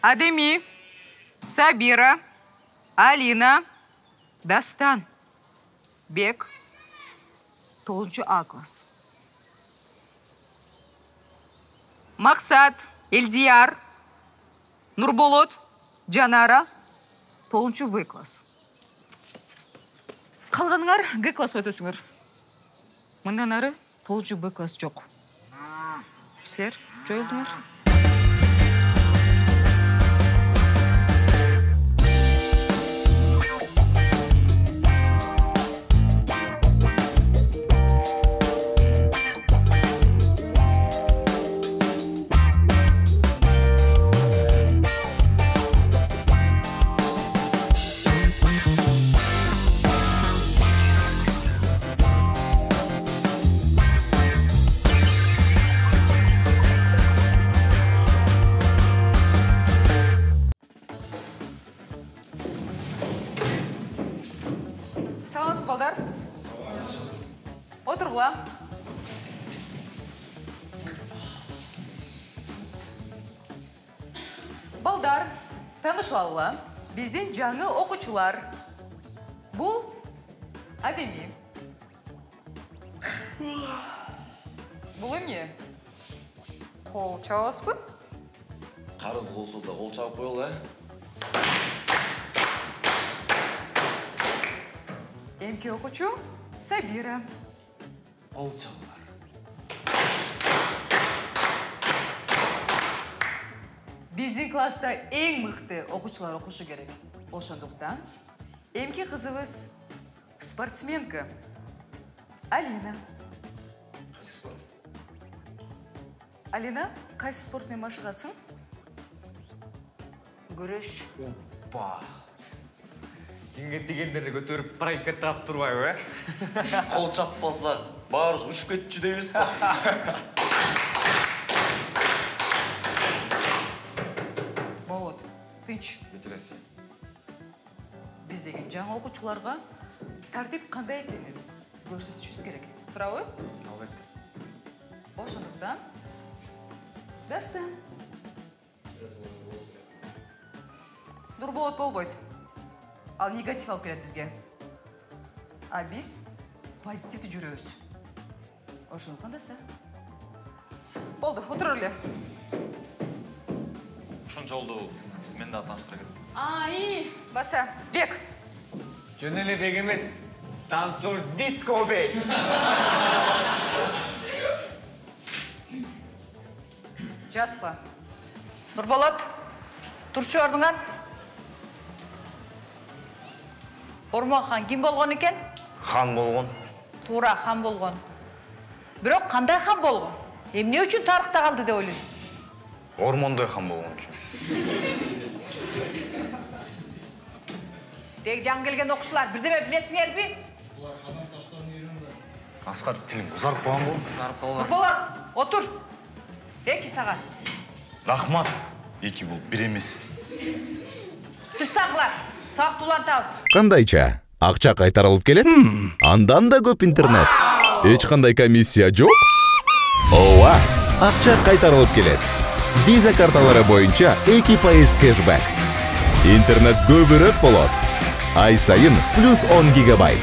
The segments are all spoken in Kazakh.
Адеми, Сабира, Алина, Дастан, Бек, 9 А класс. Мақсат, Элдияр, Нурболот, Жанара, 9 В класс. Қалғаныңар Г класс өтесіңір. Мұндан ары 9 Б класс жоқ. Сіздер жойылдыңар. Саламатсыз балдар. Отырғыла. Балдар, танышылала. Бізден жаңы оқучылар. Бұл Адеми. Бұл емне? Қол чауас ба? Қарыз болса да қол чауып қойыл, Емке оқучу Сабира. Ол чаулар. Біздің класста ең мықты оқучылар оқушы керек. Ошондуктан емке қызыбыз спортсменка Алина. Қайсы спорт? Алина, қайсы спортмен машығасың? Күреш. Опа! Жеңге дегендерді көтеріп проектке тап тұрмай, Қол чаппаса, барыз ұшып кетші дейміз ба? Болот, тынч. Бетересің. Біз деген жаңа оқучыларға тәртіп қандай екенін көрсетушіміз керек. Туралы? Албетте. Ошондуктан Дастан. Нурболот болбойт. Ал негатив алып келет бізге. А біз позитивті жүрөбүз. Ошондуктан Дастан. Болды, отур эле. Ошончо олду мен да таныштыра кетtim. И баса, Бек. Жөнеле бек емес, танцор диско бек. Жаспа. Нурболот, турчу ордуңан. Ормон хан ким болгон экен? Хан болгон. Туура, хан болгон. Бирок кандай хан болгон? Эмне үчүн тарыхта калды деп ойлойсуң? Ормондой хан болгон үчүн. Тек жаңы келген окуучулар бирдеме билесиңерби? Булар кадам таштарын үйрөнбөй. Аскар тилиң узарып калган го? Сарып қалған. Нурболот, отур. Эки сагат. Рахмат. Эки бул бир эмес. Тыштагылар, сактуулантабыз. Кандайча? Акча кайтарылып келет? Андан да көп интернет. Эч кандай комиссия жок? Ооба, акча кайтарылып келет. Виза карталары боюнча 2% кэшбэк. Интернет көбүрөөк болот. Ай сайын плюс 10 гигабайт.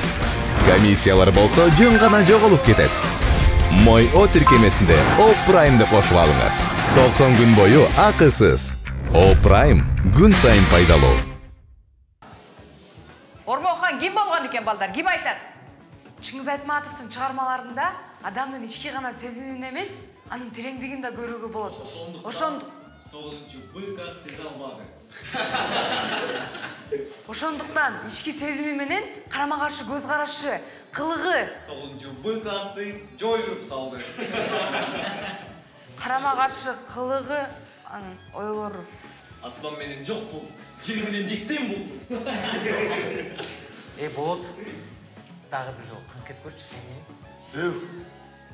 Комиссиялар болсо жөн гана жоголуп кетет. Мой О тиркемесинде О Праймды кошуп алыңыз. 90 күн бою акысыз. О Прайм күн сайын пайдалуу. Ормон хан ким болгон экен балдар? Ким айтат? Чыңгыз Айтматовдун чыгармаларында адамдын ички гана сезимин эмес, анын тереңдигин да көрүүгө болот. Ошондуктан 9-Б класс сезе албады. Ошондуктан ички сезими менен карама каршы көз карашы, кылыгы 9-Б классты жойдуруп салды. карама каршы кылыгы, анын ойлору. Аспан менен жок бул, жер менен жексен бул. Болот, дагы бир жол кынып кетип көрчү сени.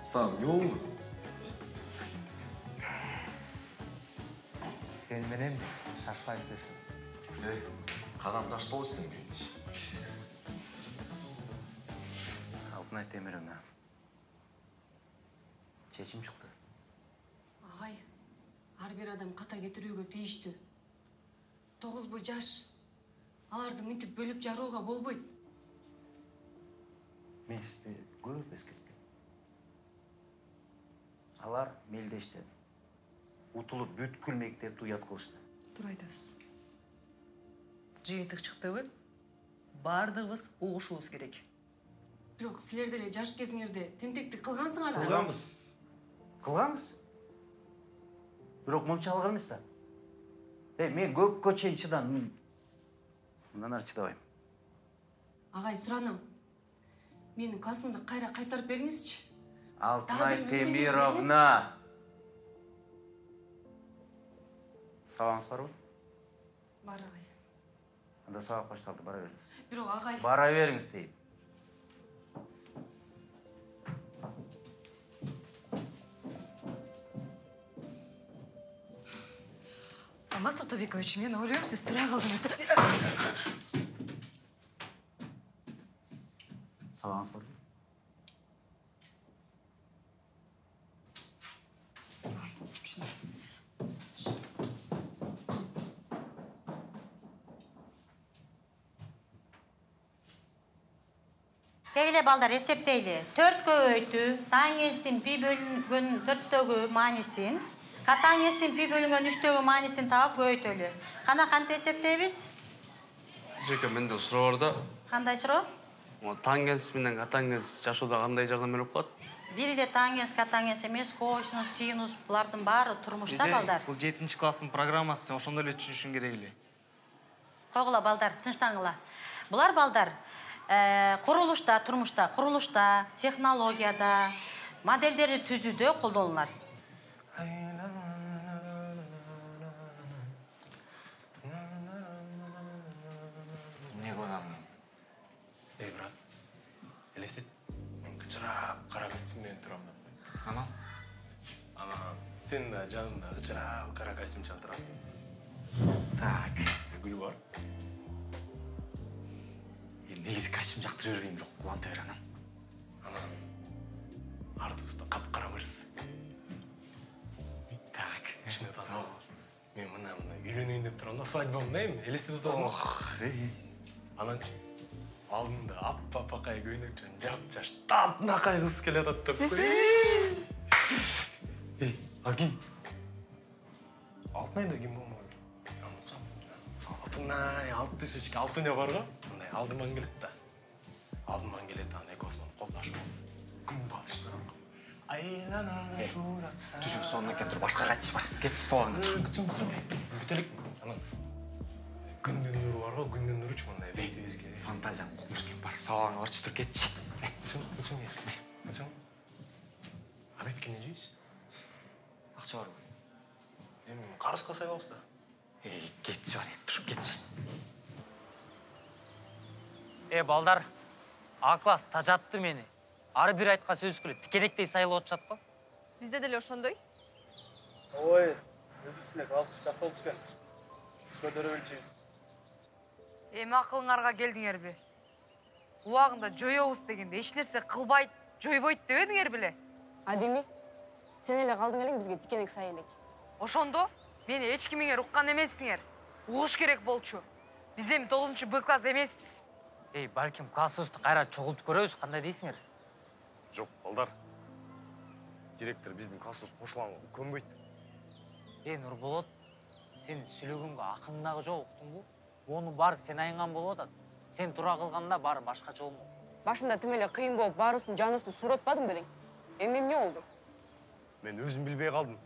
Саған не олды? Сен менен шашпай сөйлөшөм. Қадам таштау істен бейінші. Алтынай Темировна. Чечим чыкты. Агай, ар бир адам ката кетирүүгө тийиштүү. 9 boy жаш. Аларды мынтип бөлүп жарууга болбойт. Мен сізді көп ескерткен. Алар мелдешті. Утулуп бүткүл мектепти уят кылышты. Туура айтасыз. Жыйынтык чыктыбы? Бардыгыбыз угушубуз керек. Бирок силер деле жаш кезиңерде тентектик кылгансыңар да. Кылганбыз. Бирок мынчалык эмес да. Мен көпкө чейин чыдадым. Мындан ары чыдабайм. Агай суранам. Менин классымды кайра кайтарып бериңизчи. Алтынай Темировна. Сабагыңыз барбы? Бар агай. Анда сабак башталды, бара бериңиз. Бирок агай. Бара бериңиз дейм. Алмаз Тоқтобекович, мен ойлойм, сиз тура калдыңыз. Сабагыңыз барбы? Тегіле балдар есептейлі. 4 көбөйтүү, таңестин пи бөлүнгөн 4-төгү маанисин, катаңестин пи бөлүнгөн 3-төгү маанисин таап көбөйтөлү. Кана канты есептейбиз? Жеке, менде суроо бар да. Кандай суроо? Тангенс менен катангенс жашоодо кандай жардам берип коет? Бир эле таңес, катаңес эмес, косинус, синус, булардын баары турмушта балдар. Бул 7-чи класстын программасы, сен ошондой эле түшүнүшүң керек эле. Койгула балдар, тынчтаңыла. Булар балдар курулушта, турмушта, курулушта, технологияда, модельдерди түзүүдө колдонулат. Эмне кылгам мен? Эй, брат. Элестет. Мен кычырап кара костюм менен турам да. Анан? Анан сен да жанымда кычырап кара костюм чалып турасың. Так. Гүл бар. Негизи костюм жактыра бербейм, бирок куланта бер анан. Анан артыбызда капкара мырс. Так. Ишине таза. Мен мына үйлөнөйүн деп турам да, свадьбамда эми элестетип атасың. Анан алдымда аппа-пакай көйнөкчөн жап-жаш татынакай кыз келатат деп. Эй, ал ким? Алтынай да ким болмок? Алтынай, алтынчы алтыня барга, мындай алдыман келет да. Алдыман келет, анан экөөсү колдошуп, күн батышта. Айланана туратса. Түшүк сонунан кеп туруп башка кайтыш бар. Кет столуңа тур. Бүтөлүк. Анан күндүн нуру барго, күндүн нуручу мындай бетибизге. Фантазияң укмуш кеп бар. Сабагыңа барчы тур кетчи. Үчүн. Абет кимди жейсиз? Акча барбы? Эми карызга сайлабыз да. Эй, кетчи бар, туруп кетчи. Балдар, А-класс тажатты мени. Ары бир айтка сөз келет, тикенектей сайылып отчат го. Бизде деле ошондой. Ой, өзүсүнө класс жакталып экен. Көтөрүп элчиңиз. Эми акылыңарга келдиңерби? Убагында жоёбуз дегенде эч нерсе кылбайт, жойбойт дебедиңер беле? Адеми, сен эле калдың элең бизге тикенек сай элек. Ошондо мени эч кимиңер уккан эмессиңер. Угуш керек болчу. Биз эми 9-Б класс эмеспиз. Балким классыбызды кайра чогултуп көрөбүз, кандай дейсиңер? Жок, балдар. Директор биздин классыбыз кошулганга көнбөйт. Нурболот, сен сүйлөгөнгө акың дагы жок, уктуңбу? Онун баары сен айынган болуп атат. Сен тура кылганда баары башкача болмок. Башында тим эле кыйын болуп, баарыбыздын жаныбызды суротпадың белең. Эми эмне болду? Мен өзүм билбей калдым.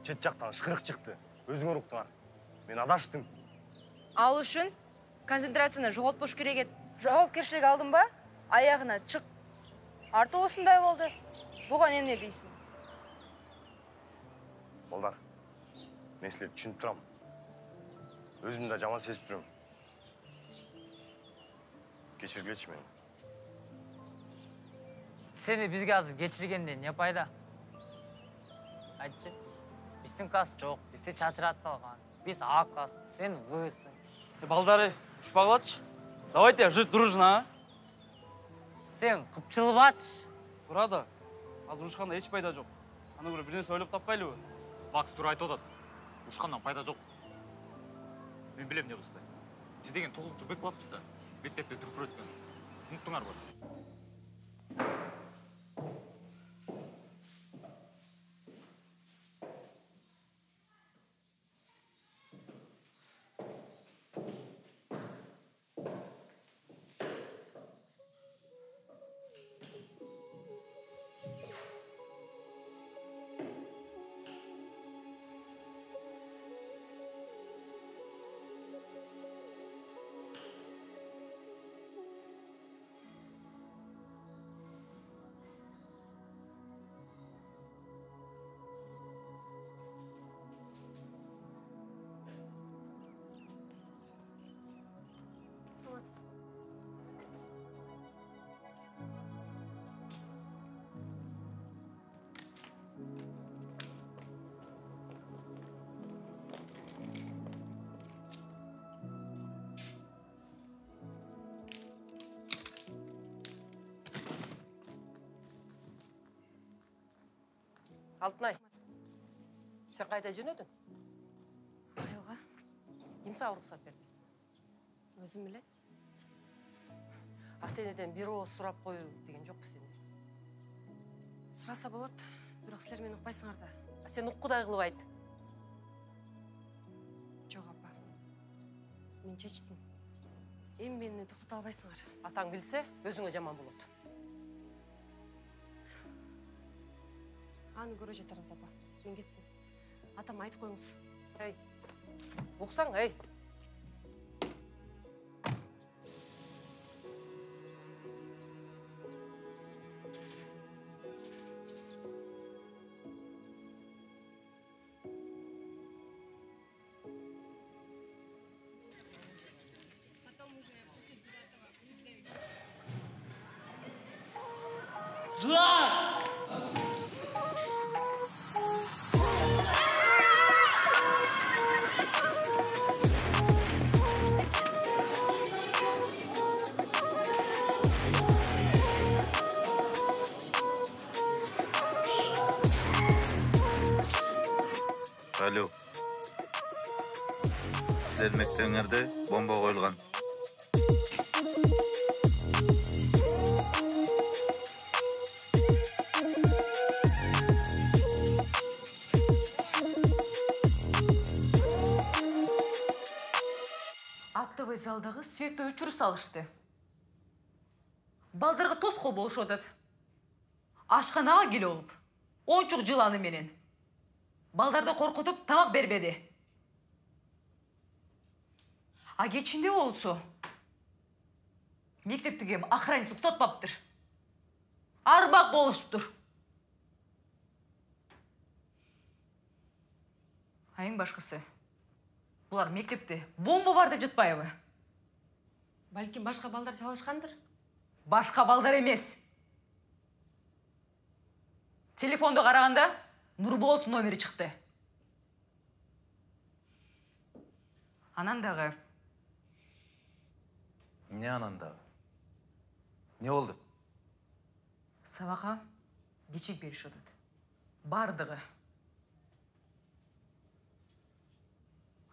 Чет жактан шкырык чыкты. Өзүңөр уктуңар. Мен адаштым. Ал үчүн концентрацияны жоготпош керек эт. Жоопкерчилик алдың ба? Аягына чык. Арты осындай болду. Буга эмне дейсиң? Балдар, мен силерди түшүнүп турам. Өзүм да жаман сезип жүрөм. Кечиргилечи мени. Сени бизге азыр кечиргенден не пайда? Айтчы. Биздин класс жок, бизди чачыратып салган. Биз А класс, сен В'сың. Балдары, ушпагылачы. Давайте жить дружно, а? Сен кыпчылбачы. Турада, азыр ушканда эч пайда жок. Аны бир нерсе ойлоп таппайлыбы? Макс тура айтып атат. Ушкандан пайда жок. Мен білем не қылышты. Біз деген 9-шы Б класспыз да. Мектепте дүркіреткен. Ұмыттыңар ба? Алтынай, сен қайда жөнөдің? Айылға. Кім саған рұқсат берді? Өзім білет. Ақтенеден бір оғыз сұрап қою деген жоқ па сенде? Сұраса болады, бірақ сілер мен ұқпайсыңар да. Сен ұққыдай қылып айт. Жоқ, апа. Мен шештім. Ем мені тоқтата албайсыңар. Атаң білсе, өзіңе жаман болады. Аны көре жетармыз, апа. Мен кеттім. Атам айтып қойыңыз. Ей, ұқсаң, ей. Зла! Алло. Сіздердің мектебіңерде бомба қойылған. Актовый залдағы светті өчіріп салышты. Балдарға тосқол болуш отады. Ашханаға келе олып, ончуқ жыланы менен. Балдарды қорқытып тамақ бербеді. А кечінде олсу. Мектептіге охранник тотпаптыр. Арбақ болышыптыр. Айың башқысы. Бұлар мектепте бомба бар деп жатпайбы? Бәлкім башқа балдар çalışқандыр? Башқа балдар емес. Телефонды қарағанда Нұрболат номері шықты. Анандағы. Не анандағы? Не oldu? Сабақа кечек беріш отады. Бардығы.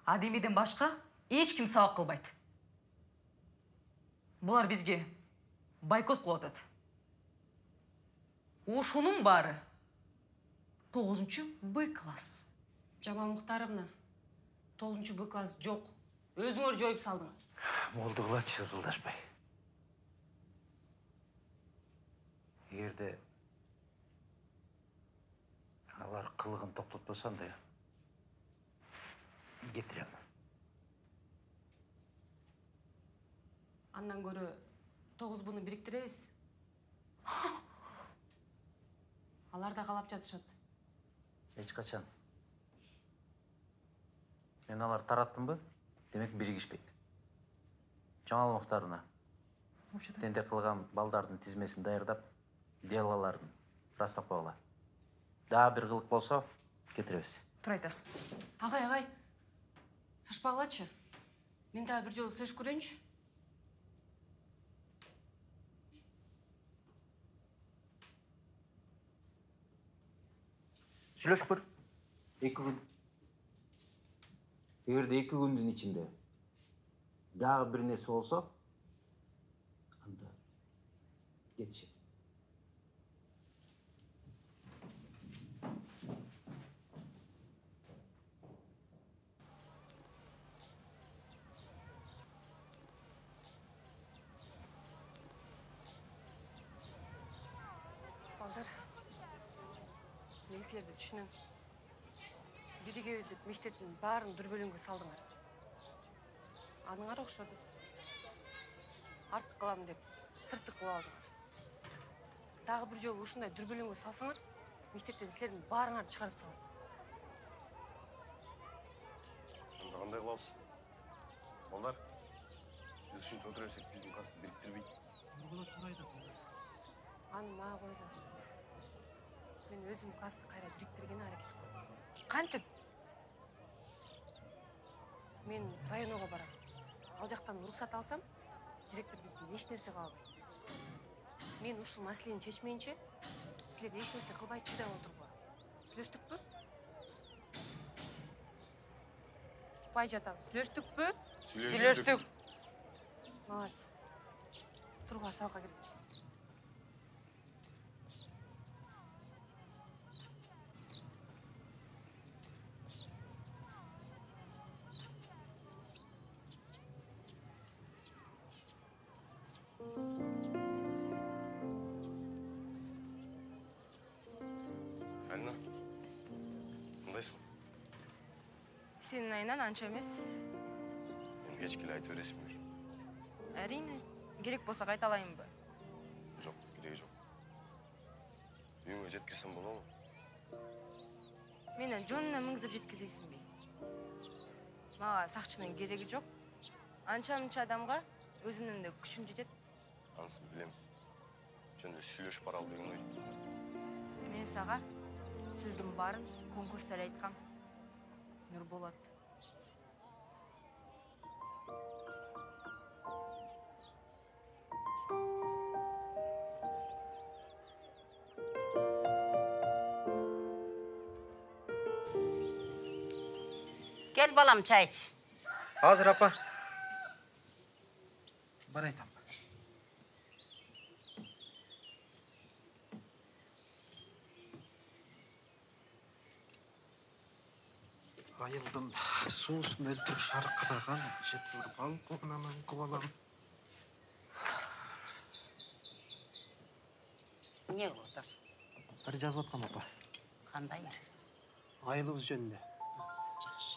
Адемиден башқа ешкім сабақ қылбайды. Бұлар бізге байкот қылатады. Ошының бары 9-шы Б класс. Жамал Мұхтаровна, 9-шы Б класс жоқ. Өзіңөр жойып салдың. Болды қылатшы Зылдашбай. Егерде алар қылығын тоқтатпасан да кетірем. Андан көрі 9 бұны біріктіребіз. Алар да қалап жатышады. Ешқачан. Мен алар тараттым ба? Демек бірігішпейді. Жамал Мұхтарына. Тенде қылған балдардың тізмесін дайырдап, делаларын растап қойғыла. Daha bir қылық болса, кетіребіз. Тұр айтасың. Ағай. Шашпағылатшы. Мен тағы бір жолы сөз көрейінші. Сөйлешіп көр. 2 күн. Егерде 2 күндің içinde Дагы бир нерсе болсо, анда кетишет. Балдар, мен силерди түшүнөм. Биригебиз деп мектептин баарын дүрбөлөңгө салдыңар. Аныңар окшоду. Артык кылам деп тыртык кылып алдыңар. Дагы бир жолу ушундай дүрбөлөңгө салсаңар, мектептен силердин баарыңарды чыгарып салам. Анда кандай кылабыз? Балдар, биз ушинтип отура берсек биздин классты бириктирбейт. Нурболот турайда. Аны мага койду. Мен өзүм классты кайра бириктиргени аракет кылам. Кантип? Мен районго барам. Ал жактан уруксат алсам, директор бизге эч нерсе кыла албайт. Мен ушул маселени чечмейинче, силер эч нерсе кылбай чыдап отургула. Сүйлөштүкпү? Упай жатам. Сүйлөштүкпү? Сүйлөштүк. Молодец. Тургула, сабакка кирип. Алина, кандайсың? Сенин айынан анча эмес. Мен кечке эле айтып бересиңби? Әрине, керек болса кайта алайынбы? Жок, кереги жок. Үйүңө жеткирсем болобу? Мени жонуна миңзеп жеткизесиңби? Мага сакчынын кереги жок. Анча-мынча адамга өзүмдүн да күчүм жетет. Анысын билем. Жөн эле сүйлөшүп баралы деген ой. Мен сага сөздүн баарын конкурста эле айткам. Нурболот. Gel balam çay iç. Hazır apa. Бар айтам. Айылдым, суус мөлтүр шарқыраған, жетір балконынан қуалам. Не отасың? Бір жазып отқам апа. Қандай? Айылыбыз жөнінде. Жақсы.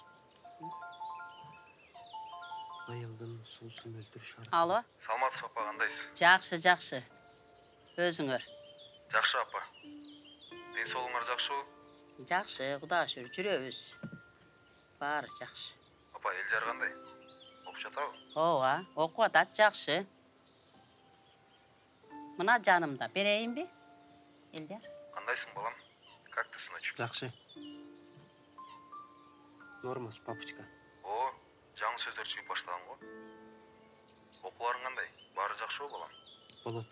Айылдым, суусу мөлтүр шарқыраған. Ало? Саламатсыз апа, кандайсыз? Жақсы, жақсы. Өзіңөр? Жакшы апа. Ден соолуңар жакшыбы? Жақсы, Кудайга шүкүр, жүрөбүз. Баары жақсы. Апа, Элжар кандай? Окуп жатабы? Ооба, окуп атат, жақсы. Мына жанымда берейинби? Элдер? Кандайсың балам? Как ты, сыночек? Жақсы. Нормас, папочка. О, жаңы сөздөр чыгып баштаган го. Окууларың кандай? Баары жакшыбы балам? Болот.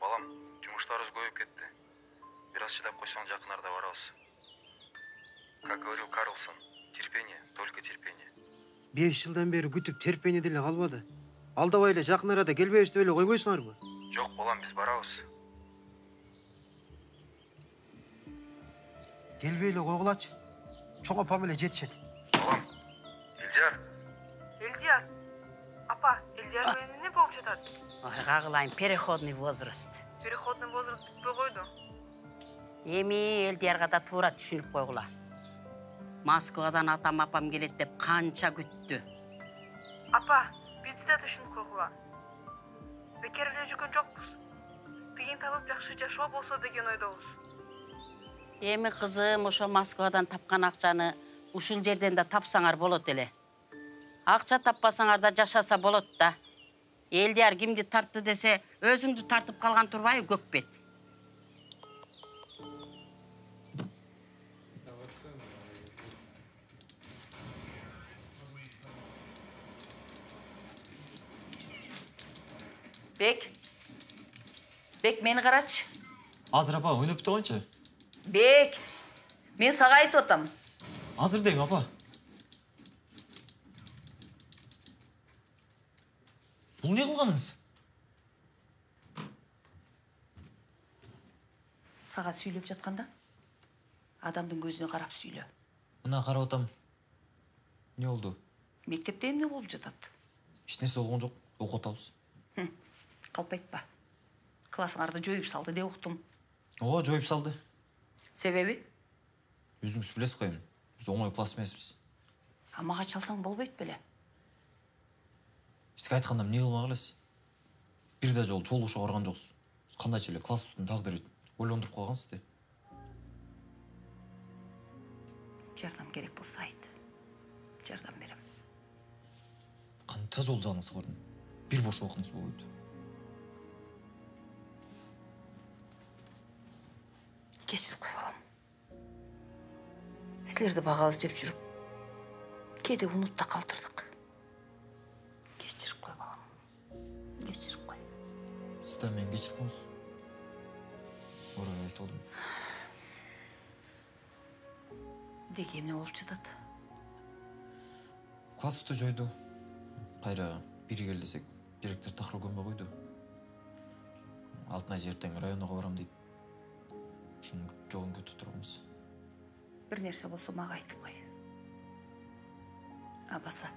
Балам, жумуштарыбыз көбөйүп кетти. Бир аз чыдап койсоң жакын арада барабыз. Как говорил Карлсон, терпение, только терпение. 5 жылдан бери күтүп терпение деле калбады. Алдабай эле жакын арада келбейбиз деп эле койбойсуңарбы? Жок балам, биз барабыз. Келбей эле койгулачы. Чоң апам эле жетишет. Балам, Элжар. Элдияр. Апа, Элдияр менен эмне болуп жатат? Ой, кагылайын, переходный возраст. Переходный возраст бүтпөй койду. Эми Элдиярга да туура түшүнүп койгула. Москвадан атам апам келет деп канча күттү. Апа, бизди да түшүнүп койгула. Бекер эле жүргөн жокпуз. Тыйын табып жакшы жашоо болсо деген ойдобуз. Эми кызым, ошо Москвадан тапкан акчаны ушул жерден да тапсаңар болот эле. Акча таппасаңар да жашаса болот да. Элдияр кимди тартты десе, өзүңдү тартып калган турбайбы Көкбет? Бек, мени карачы. Азыр апа, ойноп турганчы? Бек, мен сага айтып атам. Азыр дейм апа. Бұл не қылғаныңыз? Саға сөйлеп жатқанда, адамдың көзіне қарап сөйле. Мына қарап отам. Не oldu? Мектепте не болып жатады? Ешнәрсе болған жоқ, оқытабыз. Қалып айтпа. Классыңарды жойып салды де ұқтым. О, жойып салды. Себебі? Өзіңіз білесіз қойым. Біз оңай класс емеспіз. Амаға çalsаң болбайды беле. Сізге айтқандам не қылмақ елесіз? Bir de жол чолуша барған жоқсыз. Қандай челе класс үстін тағдыр ойландырып қалғансыз де. Жардам керек болса айт. Жардам берем. Қанша жол жаныңыз көрдім. Bir boş уақытыңыз болды. Кешіріп қой балам. Сілерді баға іздеп жүріп, кейде ұмытта қалдырдық. Кешіріп қой балам. Кешіріп қой. Сіз де мен кешіріп қойыңыз. Орай айтып олдым. Деге не болып жатады? Класс үсті жойды. Қайра бері кел десек, директор тақырып көнбей қойды. Алтынай ертең районға барам дейді. Шының жолын күтіп тұрғымыз. Bir нәрсе болса маға айтып қой. Абаса,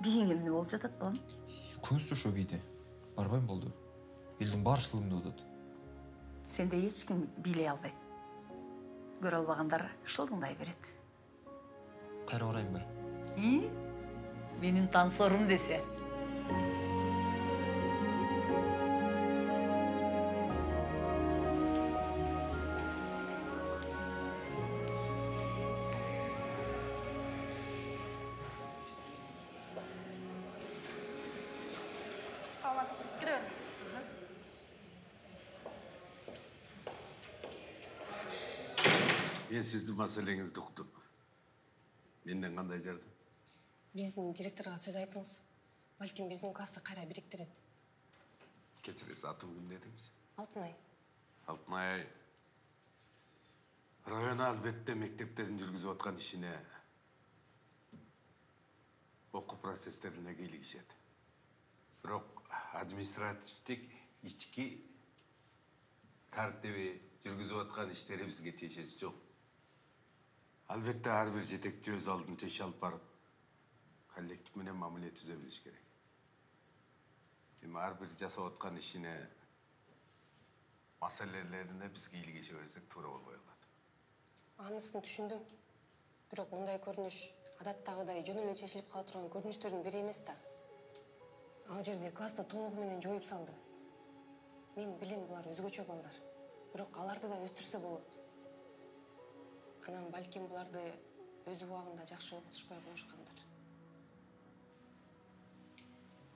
дейін не болып жатады балам? Күңіз жүрші бейді. Барбайым болды. Елдің баршылығында өтеді. Сенде ешкім билей албайды. Көр албағандар шылдыңдай береді. Қайра орайым ба? Менің танцорым десе. Мен сізді мәселеңізді ұқтым. Менден қандай жардым? Біздің директорға сөз айтыңыз. Бәлкім біздің класты қайра біріктіреді. Кешіресіз, атын кім дедіңіз? Алтынай. Алтынай, район албетте мектептерін жүргізіп отқан ішіне оқу процесстеріне келгішеді. Бірақ административтік ішкі тәртібі жүргізіп отқан іштері бізге тиешесі жоқ. Албетте әрбір жетекші өз алдын теш алып барып, коллектив менен мамиле түзе біліш керек. Әрбір жасап отқан ішіне мәселелеріне бізге илгеше берсек тура болбай қалады. Анысын түшіндім. Бірақ мұндай көрініш адаттағыдай жөн эле шешіліп қала тұрған көрініштердің бірі емес та. Ал жерде класты толығыменен жойып салды. Мен білем, бұлар өзгөчө балдар. Бірақ аларды да өстірсе болады. Анан балким бұларды өз уағында жақшы оқытышпай қойышқандар.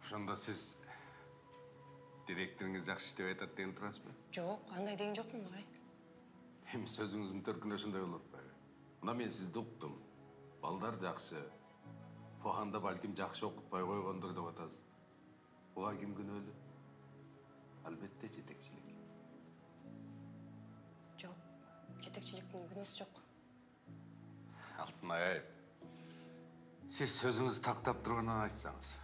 Ошонда сіз директорыңыз жақсы деп айтады деген тұрасыз ба? Жоқ, андай деген жоқпын Нұрай. Hem sözünüzün törküne şunday olur be. Buna men sizdi uqtum. Balдар жақсы. Pohanda balkim жақсы оқытпай қойғандар деп атасыз. Бұға кім күнәлі? Албетте жетекшілік. Жоқ, жетекшіліктің күнәсі жоқ. Алтынай, сіз сөзіңізді тақтап тұрғаннан айтсаңыз.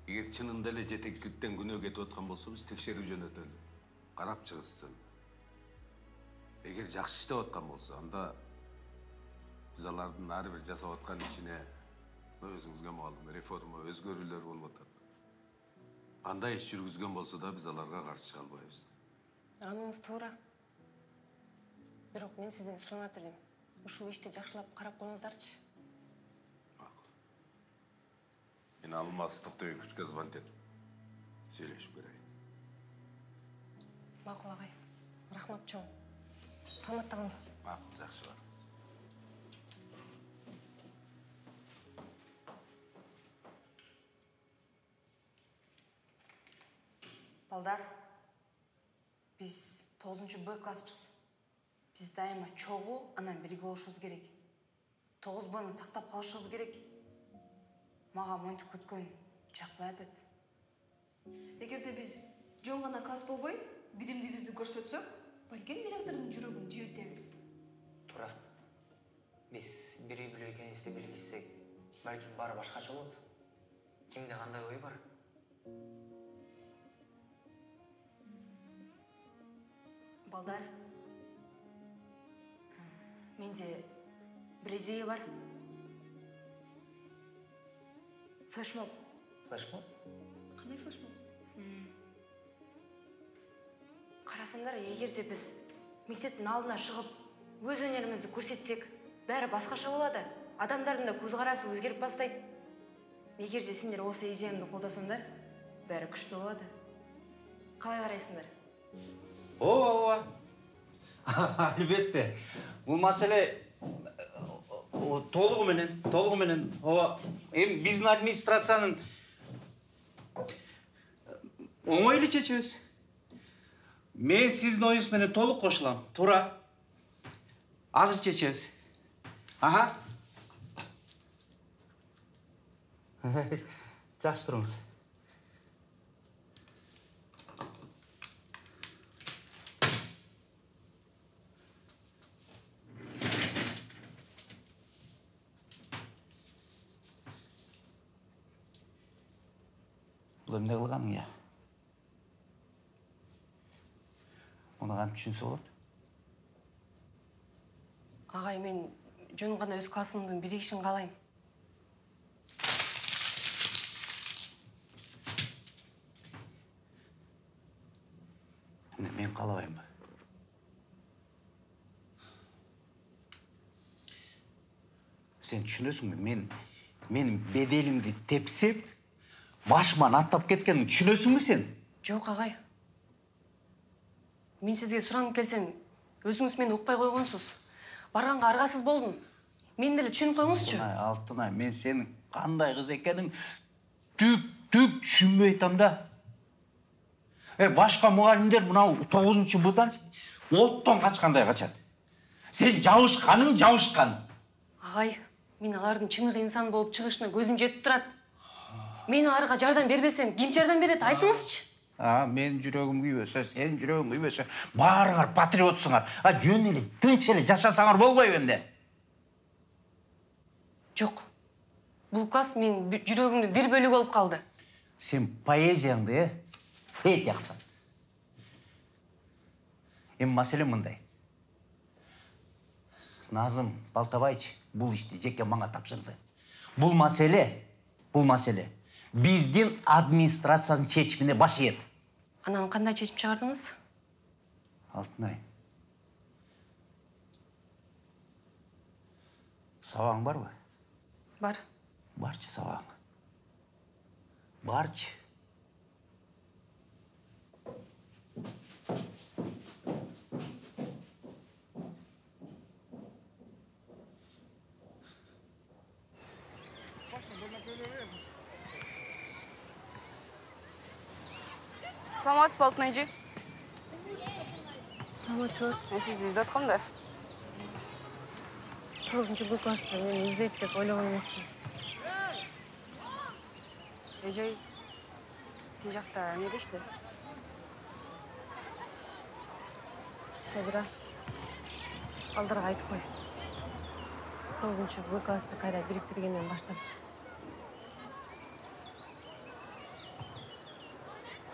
Егер чынында эле жетекшіліктен күнөө кетіп отқан болса, біз текшеріп жөнөтөлү. Қарап шығыссын. Егер жақсы іштеп отқан болса, анда біз алардың әрбір жасап отқан ішіне өзіңізге мұғалым реформа, өзгөрүүлөр болуп атат. Қандай іш жүргізген болса да біз аларға қарсы шыға албайбыз. Аныңыз туура. Бирок мен сізден суранат элем. Ушул ишти жакшылап карап коюңуздарчы. Мен Алмаз Токтоевичке звонить этип сөйлешип берейин. Макул агай. Рахмат чоң. Саламаттыгыңыз. Макул, жакшы бар. Балдар, біз 9-шы Б класспыз. Біз дайыма чоғу, анан бірге болушубуз керек. 9 Б'ны сақтап қалышыңыз керек. Маға монтип күткөн жақпай атат. Эгерде биз жөн гана класс болбой, биримдигибизди көрсөтсөк, балким директордун жүрөгүн жибитебиз. Тура. Биз бир үй бүлө экенибизди билгизсек, балким баары башкача болот. Кимде кандай ой бар? Балдар, менде бір идея бар. Флешмоб. Флешмоб? Қандай флешмоб? Қарасаңдар, егер де біз мектептің алдына шығып, өз өнерімізді көрсетсек, бәрі басқаша болады. Адамдардың да көзқарасы өзгеріп бастайды. Егер де сендер осы идеямды қолдасаңдар, бәрі күшті болады. Қалай қарайсыңдар? Ооба. Әлбетте. Бұл мәселе толығыменен. Эми биздин администрациянын оңойлуу чечебиз. Мен сиздин оюңуз менен толук кошулам. Туура. Азыр чечебиз. Ага. Жакшы туруңуз. Бұл эмне кылганың я? Муну кантип түшүнсө болот? Ағай, мен жөн ғана өз классымдың бірегішін қалайым. Мен қалабайым ба? Сен түшүнөсүң бе? Менин беделимди тепсеп, башыман аттап кеткенін түшүнөсүңбү сен? Жоқ, ағай. Мен сізге сұранып келсем, өзіңіз мені ұқпай қойғансыз. Барғанға арғасыз болдым. Мен деле түшүнүп қойыңызчы. Алтынай, мен сенің қандай қыз екенің түк түшүнбөй атам да. Башқа мұғалімдер мынау 9-чы быдан оттон қачқандай қачады. Сен жауышқан. Ағай, мен алардың чыныгы инсан болып чыгышына көзім жетіп тұрады. Мен аларға жардам бербесем, ким жардам берет, айтыңызчы. Мен жүрегім күйбөсө, сен жүрегің күйбөсө, барыңар патриотсыңар. Жөн эле, тынч эле жашасаңар болбойбу эмне? Жоқ. Бұл класс мен жүрегімді бір бөлігі болып қалды. Сен поэзияңды, тияқтан. Маселе мындай. Назым Балтабайч бұл ішті жеке маңа тапшырды. Бұл маселе биздин администрациянын чечимине баш ийет. Анан кандай чечим чыгардыңыз? Алтынай. Сабаң барбы? Бар. Барчы сабаң. Барчы. Саламатсыз, Алтынайжы. Саламатчылык. Мен сізді іздеп жатқам да. 9-чы Б класста мени издейт деп ойлогон эмесмин. Эжей, тие жакта эмне дешти? Сабира, балдарга айтып кой. 9-чы Б классты кайра бириктиргенден баштарчы.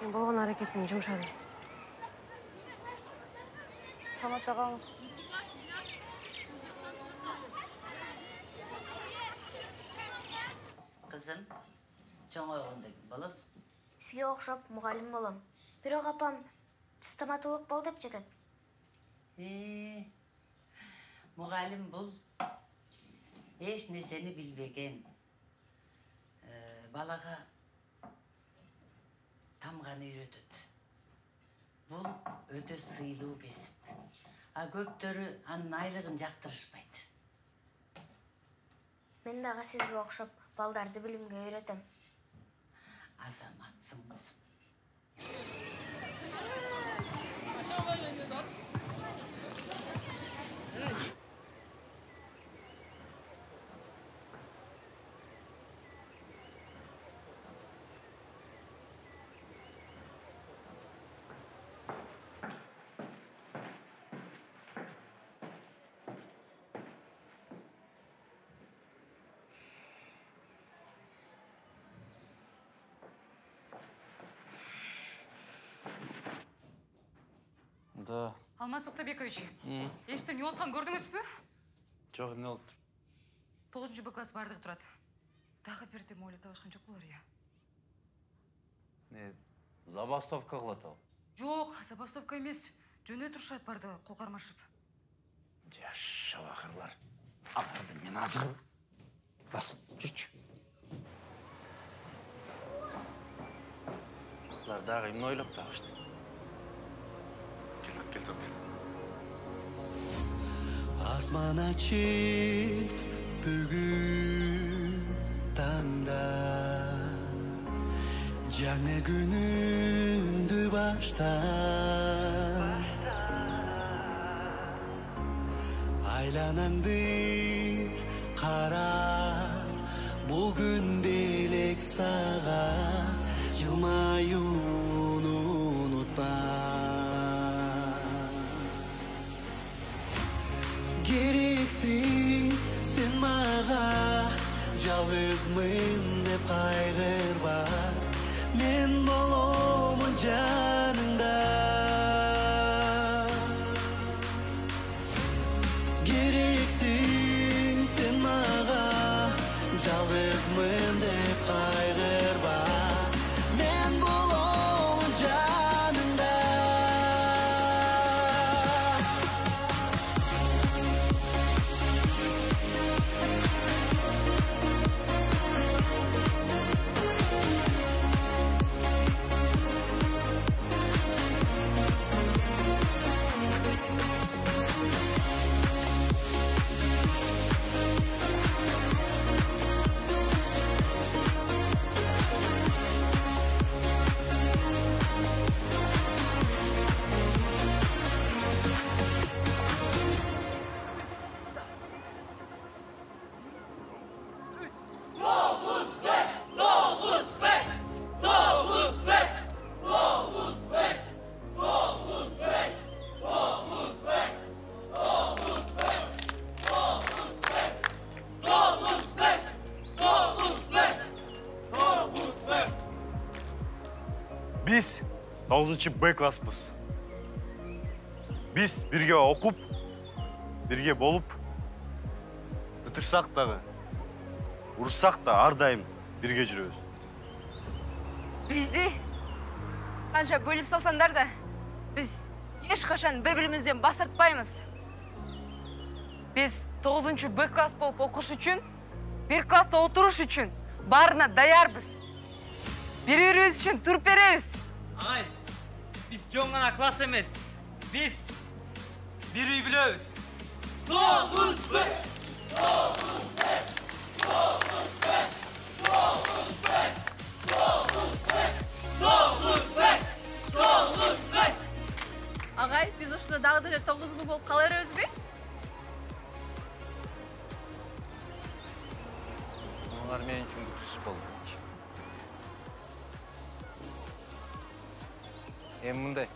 Мен болгон аракетимди жумшадым. Саламатта калыңыз. Кызым, чоңойгондо болосуң? Сізге окшоп мугалим болом. Бирок апам стоматолог бол деп жатат. Мугалим бул эч нерсени билбеген балага тамганы үйрөтөт. Бул өтө сыйлуу кесип. Көптөрү анын айлыгын жактырышпайт. Мен дагы сизге окшоп балдарды билимге үйрөтөм. Азаматсың кызым. да. Алмаз Тоқтабекович, ештен не отқан көрдіңіз бе? Жоқ, не болып тұр? 9-шы Б класс бардығы тұрады. Тағы бірде мөлі тауышқан жоқ болар, я. Не, забастовка қылады ал? Жоқ, забастовка емес. Жөне тұршат барды қолқармашып. Жаша бақырлар. Аларды мен азыр. Бас, жүрші. Дағы имін ойлап тағышты. Кел топ. Асман açık bugün tanda Жаңа günündü başta Aylanandı kara Bugün belek sağa Yılmayını unutma Gereksin sen mağa Жалғызмын деп қайғырма Мен боламын жаныңда Gereksin sen mağa Жалғызмын деп қайғырма Мен боламын жаныңда Biz 9-шы Б класспыз. Biz бірге оқып, бірге болып, бітірсақ дағы, ұрыссақ та ардайым бірге жүреміз. Бізді қанша бөліп салсаңдар да, біз ешқашан бір-бірімізден бас тартпаймыз. Біз 9-шы Б класс болып оқыш үшін, бір класста отырыш үшін барына даярбыз. Бір-біріміз үшін тұрып береміз. Ағай, біз жон ғана класс емес. Біз бір үй білеміз. 9 Б! 9 Б! Ағай, біз ұшында дағы да 9 Б болып қалар өз бе? Олар мен үшін күтіс болды. Мұндай.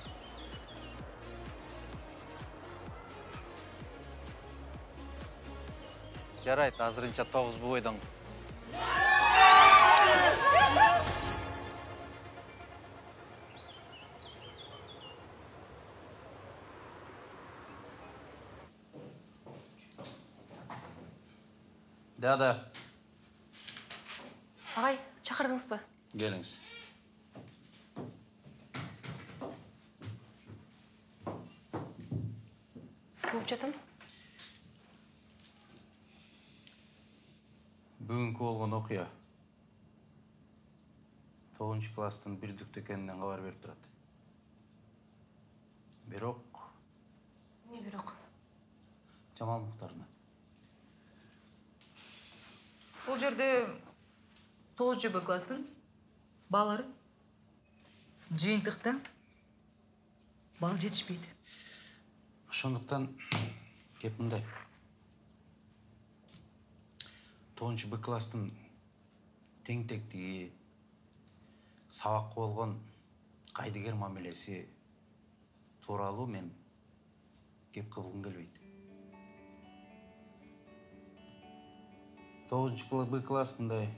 Жарайды, азырынша 9 Б ойдан. Да. Ағай, шақырдыңыз ба? Келіңіз. Болып жатым? Бүгінгі болған оқия 9-шы класстың бірдікті екенінен хабар беріп тұрады. Бирок. Не бирок? Жамал Мұхтарына. Бұл жерде 9-шы Б класстың балары жиынтықта бал жетішпейді. Шондықтан кеп мұндай. 9-шы Б класстың тең-тектігі, сабақ болған қайдыгер мамелесі туралы мен кеп қылғым келбейді. 9-шы Б класс мұндай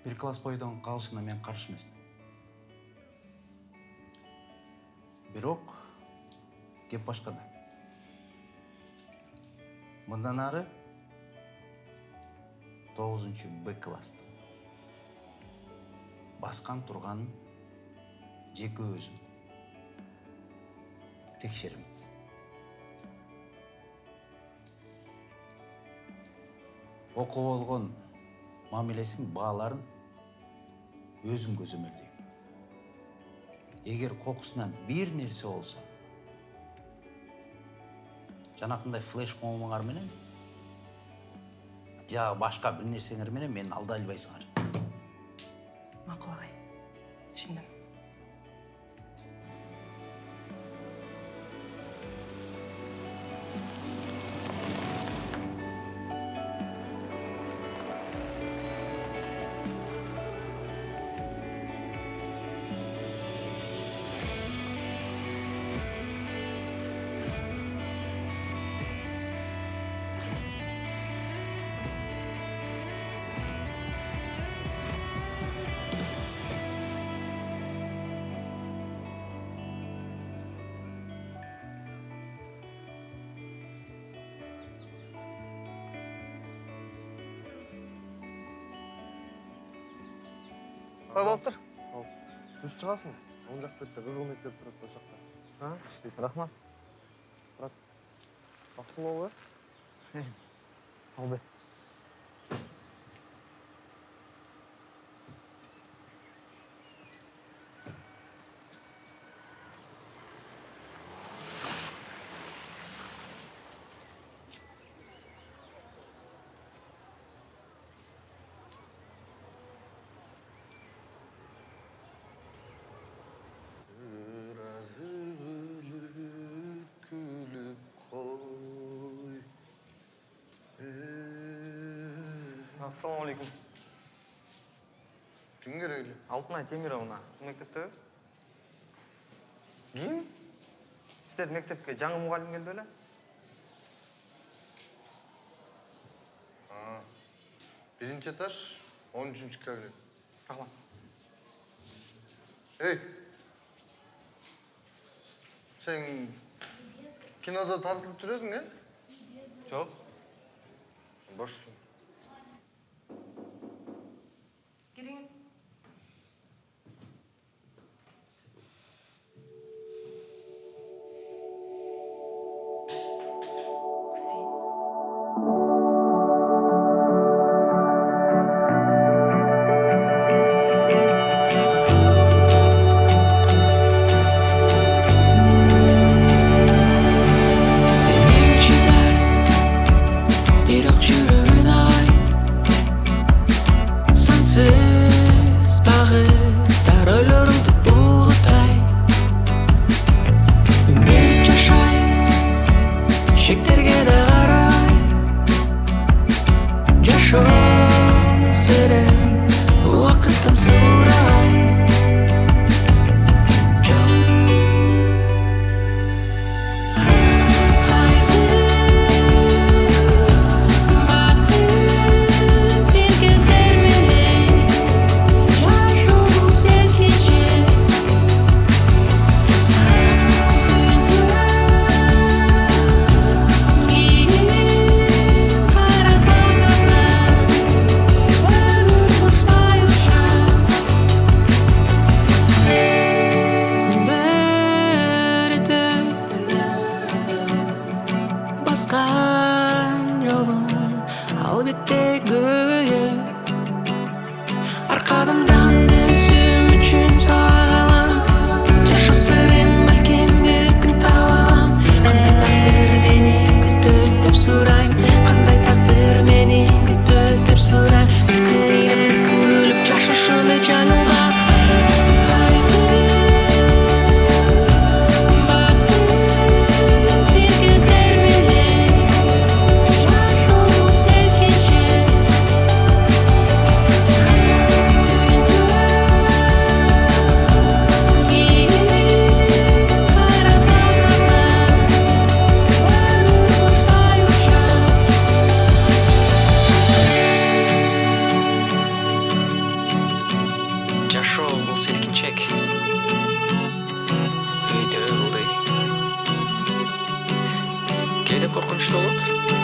бір класс бойдан қалышына мен қаршы емеспін. Бирок кеп башкада. Мындан ары 9-чы Б класстын баскан турганын жеке өзүм текшерим. Окуу болгон мамилесин, бааларын өзүм көзөмөлдөйм. Эгер кокусунан бир нерсе болсо, жанакындай флешмобуңар менен, жа башка бир нерсеңер менен мени алдай албайсыңар. Макул агай. Түшүндүм. Қалай болып тұр? Түс шығасың. Оң жақ бетте қызыл мектеп тұрады ол жақта. Іштейді. Рахмат. Брат, бақытты бол ғой. Ал бет. Ассалаумалейкум. Кім керейлі? Алтынай Темировна. Мектепте? Кім? Сіздер мектепке жаңы мұғалім келді өлі? Бірінші этаж, 13-ші кабинет. Рахмат. Ей! Сен кинода тартылып жүресің, е? Жоқ. Бошсың. Giriniz. болот.